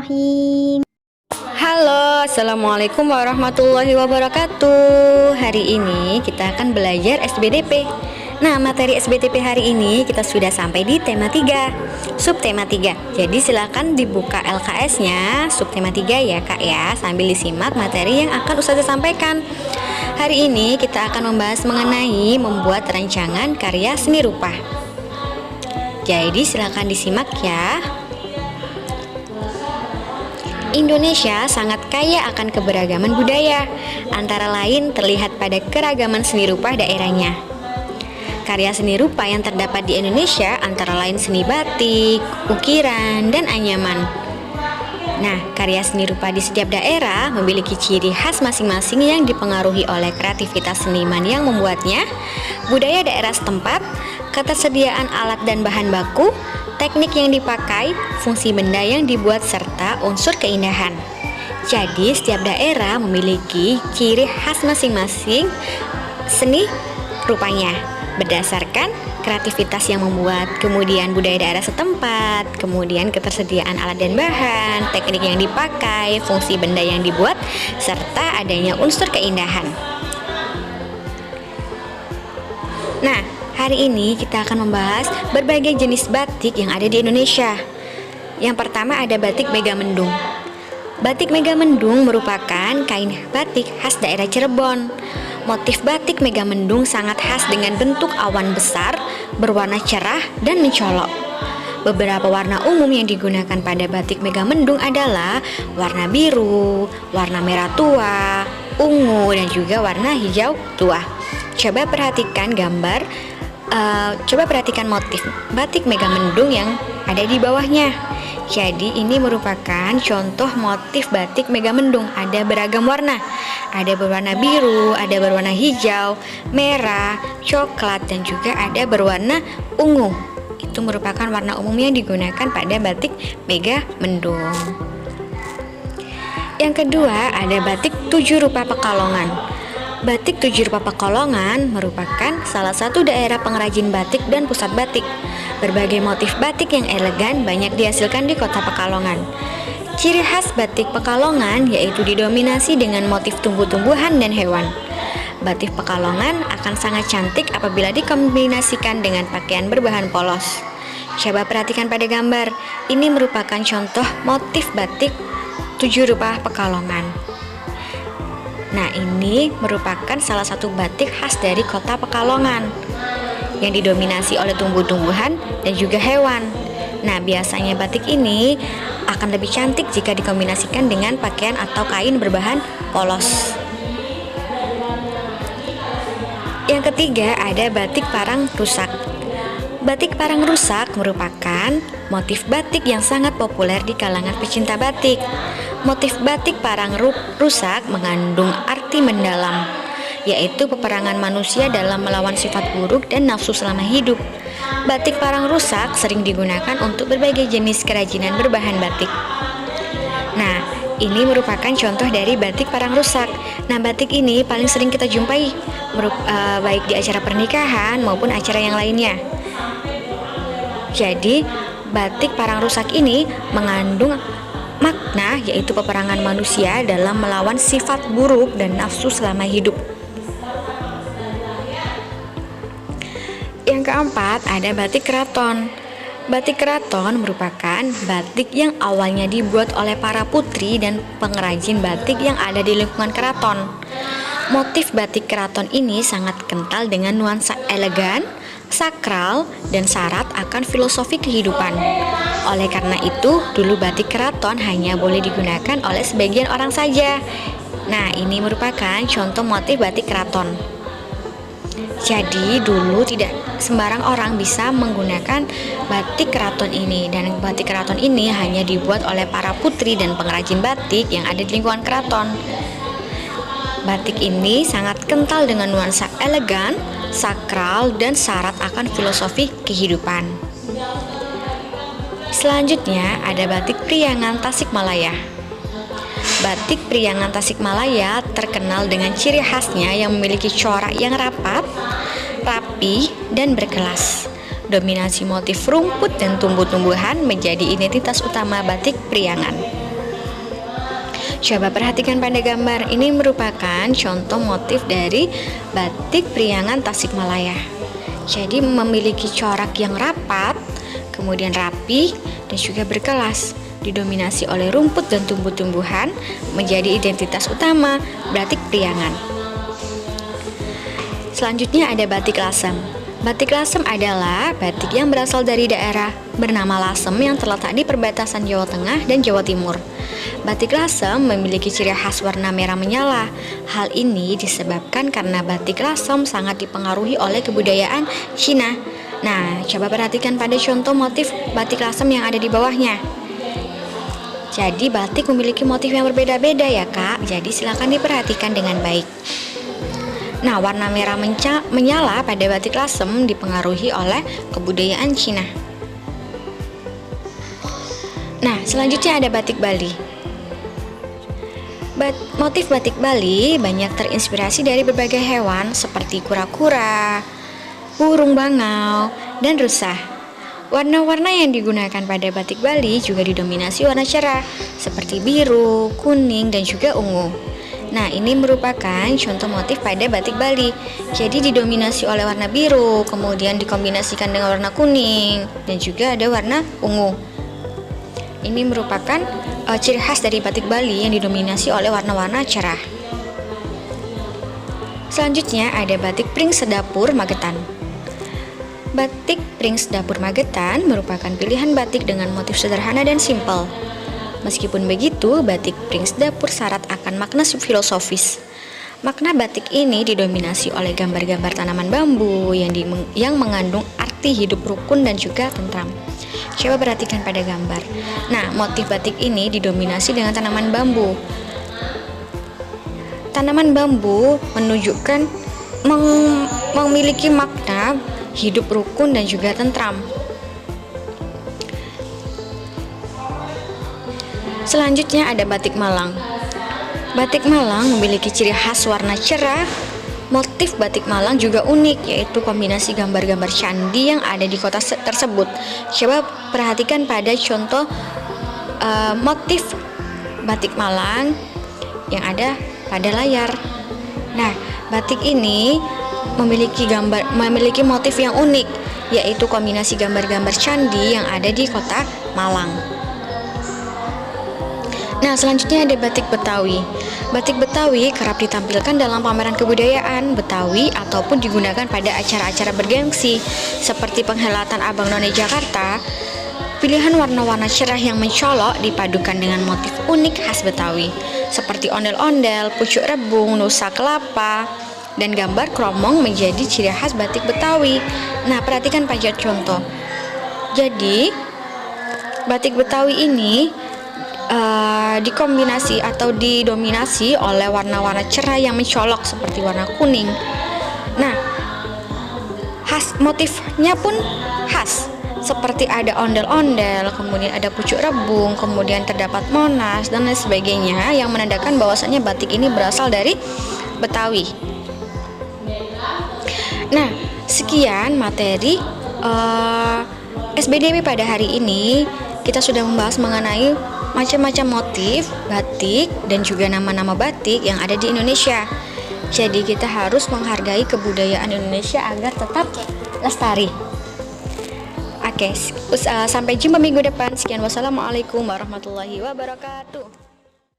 Bismillahirrahmanirrahim. Halo, Assalamualaikum warahmatullahi wabarakatuh. Hari ini kita akan belajar SBDP. Nah, materi SBDP hari ini kita sudah sampai di tema 3, subtema 3. Jadi silakan dibuka LKS-nya, subtema 3 ya Kak ya, sambil disimak materi yang akan Ustazah sampaikan. Hari ini kita akan membahas mengenai membuat rancangan karya seni rupa. Jadi silakan disimak ya. Indonesia sangat kaya akan keberagaman budaya, antara lain terlihat pada keragaman seni rupa daerahnya. Karya seni rupa yang terdapat di Indonesia antara lain seni batik, ukiran, dan anyaman. Nah, karya seni rupa di setiap daerah memiliki ciri khas masing-masing yang dipengaruhi oleh kreativitas seniman yang membuatnya, budaya daerah setempat, ketersediaan alat dan bahan baku, teknik yang dipakai, fungsi benda yang dibuat, serta unsur keindahan. Jadi, setiap daerah memiliki ciri khas masing-masing seni rupanya berdasarkan kreativitas yang membuat, kemudian budaya daerah setempat, kemudian ketersediaan alat dan bahan, teknik yang dipakai, fungsi benda yang dibuat, serta adanya unsur keindahan. Nah, hari ini kita akan membahas berbagai jenis batik yang ada di Indonesia. Yang pertama ada batik Megamendung. Batik Megamendung merupakan kain batik khas daerah Cirebon. Motif batik Megamendung sangat khas dengan bentuk awan besar, berwarna cerah dan mencolok. Beberapa warna umum yang digunakan pada batik Megamendung adalah warna biru, warna merah tua, ungu, dan juga warna hijau tua. Coba perhatikan motif batik Megamendung yang ada di bawahnya. Jadi ini merupakan contoh motif batik Megamendung. Ada beragam warna. Ada berwarna biru, ada berwarna hijau, merah, coklat, dan juga ada berwarna ungu. Itu merupakan warna umum yang digunakan pada batik Megamendung. Yang kedua ada batik Tujuh Rupa Pekalongan. Batik Tujuh Rupa Pekalongan merupakan salah satu daerah pengrajin batik dan pusat batik. Berbagai motif batik yang elegan banyak dihasilkan di kota Pekalongan. Ciri khas batik Pekalongan yaitu didominasi dengan motif tumbuh-tumbuhan dan hewan. Batik Pekalongan akan sangat cantik apabila dikombinasikan dengan pakaian berbahan polos. Coba perhatikan pada gambar. Ini merupakan contoh motif batik Tujuh Rupa Pekalongan. Nah, ini merupakan salah satu batik khas dari kota Pekalongan yang didominasi oleh tumbuh-tumbuhan dan juga hewan. Nah, biasanya batik ini akan lebih cantik jika dikombinasikan dengan pakaian atau kain berbahan polos. Yang ketiga ada batik Parang Rusak. Batik Parang Rusak merupakan motif batik yang sangat populer di kalangan pecinta batik. Motif batik Parang Rusak mengandung arti mendalam, yaitu peperangan manusia dalam melawan sifat buruk dan nafsu selama hidup. Batik Parang Rusak sering digunakan untuk berbagai jenis kerajinan berbahan batik. Nah, ini merupakan contoh dari batik Parang Rusak. Nah, batik ini paling sering kita jumpai baik di acara pernikahan maupun acara yang lainnya. Jadi, batik Parang Rusak ini mengandung makna yaitu peperangan manusia dalam melawan sifat buruk dan nafsu selama hidup. Yang keempat ada batik keraton. Batik keraton merupakan batik yang awalnya dibuat oleh para putri dan pengrajin batik yang ada di lingkungan keraton. Motif batik keraton ini sangat kental dengan nuansa elegan, sakral, dan syarat akan filosofi kehidupan. Oleh karena itu, dulu batik keraton hanya boleh digunakan oleh sebagian orang saja. Nah, ini merupakan contoh motif batik keraton. Jadi, dulu tidak sembarang orang bisa menggunakan batik keraton ini. Dan batik keraton ini hanya dibuat oleh para putri dan pengrajin batik yang ada di lingkungan keraton. Batik ini sangat kental dengan nuansa elegan, sakral, dan syarat akan filosofi kehidupan. Selanjutnya ada batik Priangan Tasikmalaya. Batik Priangan Tasikmalaya terkenal dengan ciri khasnya yang memiliki corak yang rapat, rapi, dan berkelas. Dominasi motif rumput dan tumbuh-tumbuhan menjadi identitas utama batik Priangan. Coba perhatikan pada gambar, ini merupakan contoh motif dari batik Priangan Tasikmalaya. Jadi memiliki corak yang rapat, kemudian rapi, dan juga berkelas, didominasi oleh rumput dan tumbuh-tumbuhan, menjadi identitas utama batik Priangan. Selanjutnya ada batik Lasem. Batik Lasem adalah batik yang berasal dari daerah bernama Lasem yang terletak di perbatasan Jawa Tengah dan Jawa Timur. Batik Lasem memiliki ciri khas warna merah menyala. Hal ini disebabkan karena batik Lasem sangat dipengaruhi oleh kebudayaan Cina. Nah, coba perhatikan pada contoh motif batik Lasem yang ada di bawahnya. Jadi batik memiliki motif yang berbeda-beda ya Kak, jadi silakan diperhatikan dengan baik. Nah, warna merah menyala pada batik Lasem dipengaruhi oleh kebudayaan Cina. Nah, selanjutnya ada batik Bali. Motif batik Bali banyak terinspirasi dari berbagai hewan seperti kura-kura, burung bangau, dan rusa. Warna-warna yang digunakan pada batik Bali juga didominasi warna cerah seperti biru, kuning, dan juga ungu. Nah, ini merupakan contoh motif pada batik Bali. Jadi didominasi oleh warna biru, kemudian dikombinasikan dengan warna kuning, dan juga ada warna ungu. Ini merupakan ciri khas dari batik Bali yang didominasi oleh warna-warna cerah. Selanjutnya ada batik Pring Sedapur Magetan. Batik Pring Sedapur Magetan merupakan pilihan batik dengan motif sederhana dan simpel. Meskipun begitu, batik Pring Sedapur syarat akan makna filosofis. Makna batik ini didominasi oleh gambar-gambar tanaman bambu yang mengandung arti hidup rukun dan juga tentram. Coba perhatikan pada gambar. Nah, motif batik ini didominasi dengan tanaman bambu. Tanaman bambu menunjukkan memiliki makna hidup rukun dan juga tentram. Selanjutnya ada batik Malang. Batik Malang memiliki ciri khas warna cerah. Motif batik Malang juga unik, yaitu kombinasi gambar-gambar candi yang ada di kota tersebut. Coba perhatikan pada contoh motif batik Malang yang ada pada layar. Nah, batik ini memiliki motif yang unik, yaitu kombinasi gambar-gambar candi yang ada di kota Malang. Nah, selanjutnya ada batik Betawi. Batik Betawi kerap ditampilkan dalam pameran kebudayaan Betawi ataupun digunakan pada acara-acara bergengsi seperti Penghelatan Abang None Jakarta. Pilihan warna-warna cerah yang mencolok dipadukan dengan motif unik khas Betawi seperti ondel-ondel, pucuk rebung, nusa kelapa, dan gambar kromong menjadi ciri khas batik Betawi. Nah, perhatikan pada contoh. Jadi, batik Betawi ini dikombinasi atau didominasi oleh warna-warna cerah yang mencolok seperti warna kuning. Nah, motifnya pun khas, seperti ada ondel-ondel, kemudian ada pucuk rebung, kemudian terdapat monas dan lain sebagainya yang menandakan bahwasannya batik ini berasal dari Betawi. Nah, sekian materi SBDP pada hari ini. Kita sudah membahas mengenai macam-macam motif batik dan juga nama-nama batik yang ada di Indonesia. Jadi kita harus menghargai kebudayaan Indonesia agar tetap lestari. Oke, sampai jumpa minggu depan. Sekian, wassalamualaikum warahmatullahi wabarakatuh.